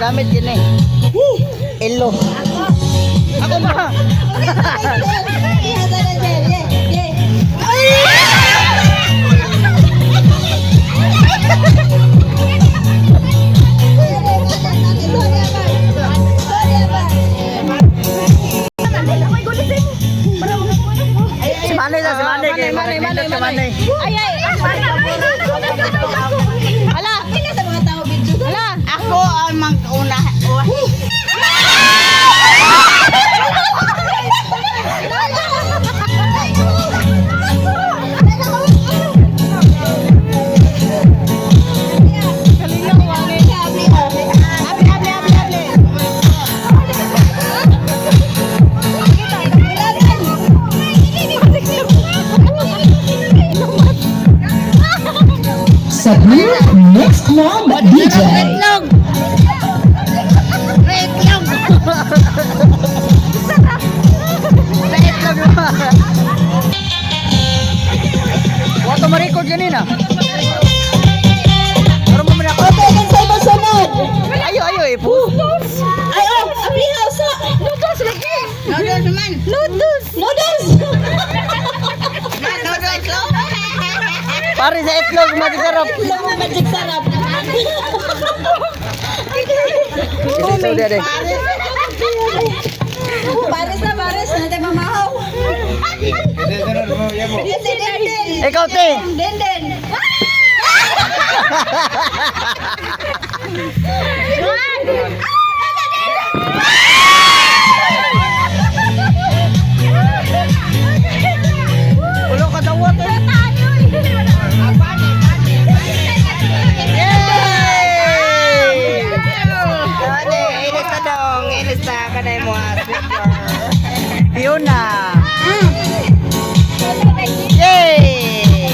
gamit yun eh. Elo. Ako na. Si Manay na, si Manay. Manay. Ay. Ala. Ala. Ako ang mag-una. Sabi, next club DJ. Itlog. Wato ma-record ganina. Pero mo man ako. Okay, kan sa masunod. Ayo eh. Ay, oh, abli hausa. Noodles lagi. Noodles man. Noodles. Pare sa itlog magikarap. Magic sarap. Itlog dia deh. Pares nanti mamahaw. Ikaw te. Den. Ulo ka dawat eh. Fiona. Yay!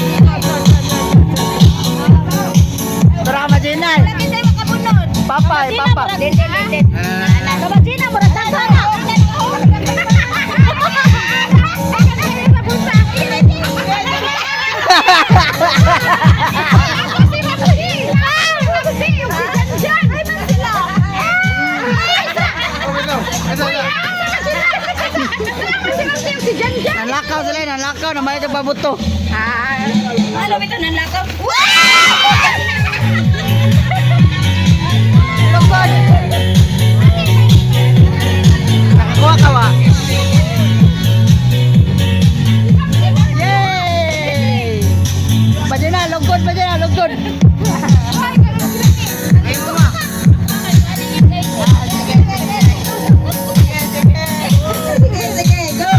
Tara Majinay. Papa. Nalakaw sila, nalakaw na may babuto. Ano ito nanlakaw? Lugod. Nakakuha ka wa. Yay! Majina, lugod. Sige, go.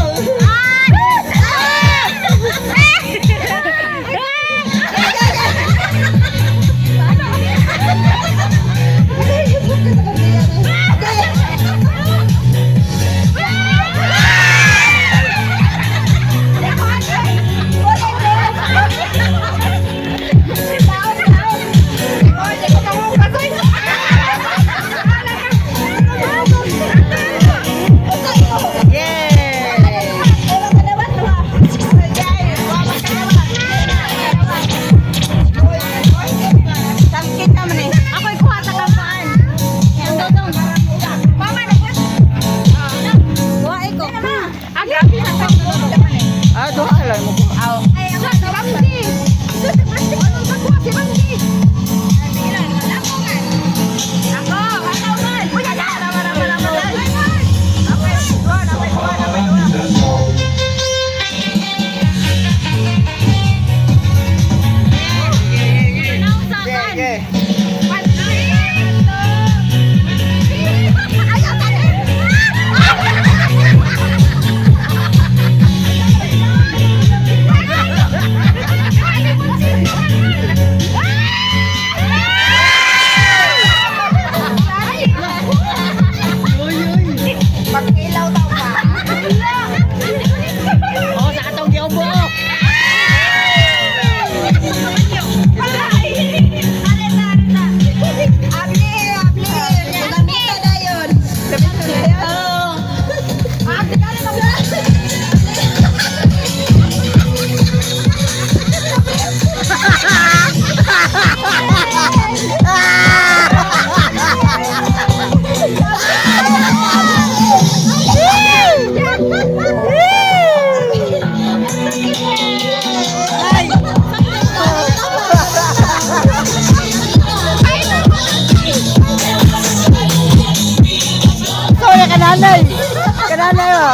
nanay mo.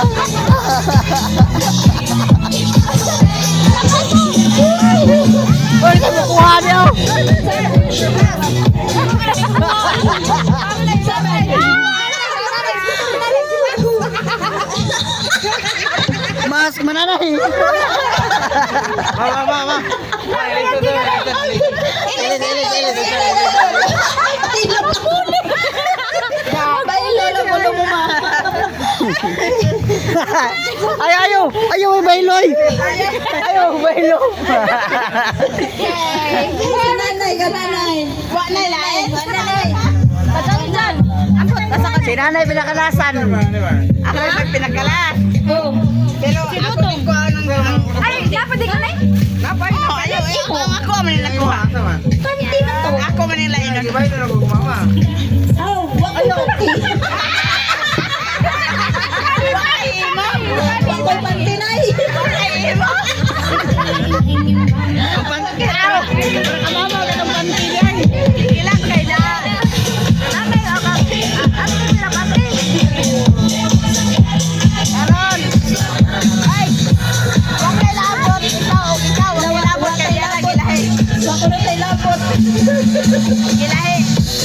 Uy, nakukuha niyo. Mas mananay. Ma. Ayaw, may bailoy. Ayaw, bailo. Gananay. Wanay lain. Wanay. Pasanjan. Ampot, nasa ka. Si nanay pinakalasan. Ako yung pinakalas. Oh. Pero ako din ko ang Ay, dapat di ka na eh. napay no. Ayaw, ako man yung nakuha. Kanti na to. Ako man yung lain. Di ba ito na gumama? Oh, wako panty. Wako pantinay. Kamama ka ng pantiyan. Ilang kay na. Nanay, ako. Ano nila kasi? Aron. Ay. Wag may labot. Ikaw. Wag may labot kay Yara Gilahe. Wako na tayo labot. Gilahe.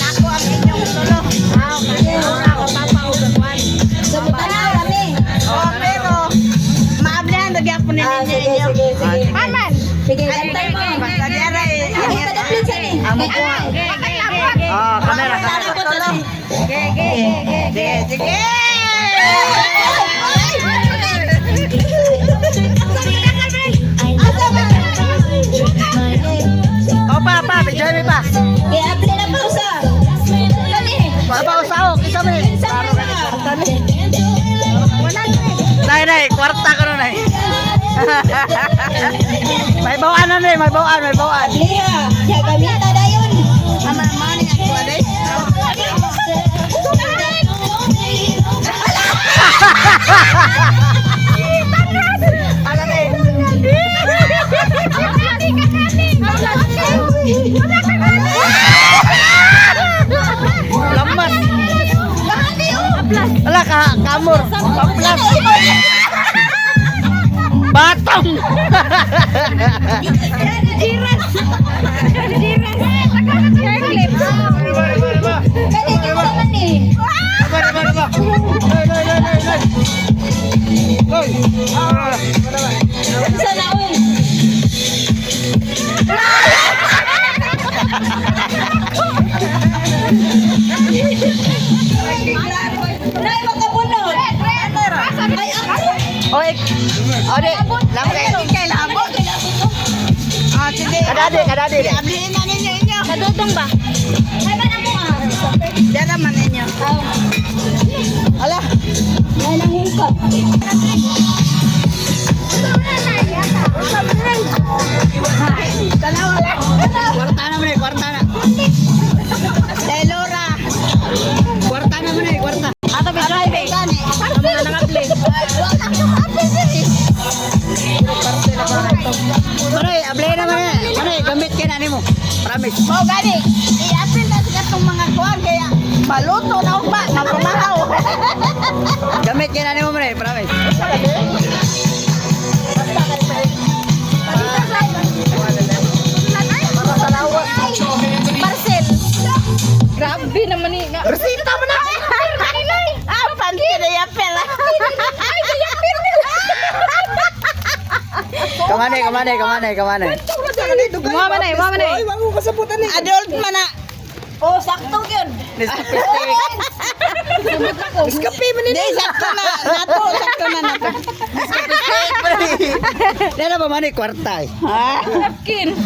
Nako ang inyong tulo. Ako papaugan. Sabutan na kami. Oh, pero maablihan lagi ako na ninyo. Paman. Sige, gantay mo. Basta Yara eh. Amo ko. Oh, kamera. Sige. Oh, pa, join me pa. I-apply na po sa. Papa usahok, isa mo. Nay, kwarta ko na nay. May bawaan na nay, may bawaan. Liha, ya gamita na yun. Ama mani ako ade. Ano nay? Lamas. Ala ka, kamor. Paplas. Batong. Nay, makabunod. Ay, ako. Oy. Ode, lamay. Kay labot. Ah, sige. Kadade. I-applyin na ninyo inyo. Kadutong ba? Ay, man ako ah. Dala man ninyo. Ala. Ay, nangungkap. Tanawa lang. Kwarta na mo nay, kwarta na. Day Laura. Kwarta na mo nay, kwarta. Ato ba drive? Gani. Ang mga nang-apply. Maray, ablay na man. Maray, gamit kay nani mo. Promise. Mo gani. I-apply na sa katong mga kuwan kaya maluto na ugma, mapumahaw. Gamit kay nani mo, maray, promise. Parcel. Grabe naman eh. Resita mo na. Ah, panty na yapel. Kamanay. Mama na eh. Adult man na. Oh, sakto yun. Iskapi mo Hindi, sakto na. Sakto na. Dala ba man kwarta eh. Napkin.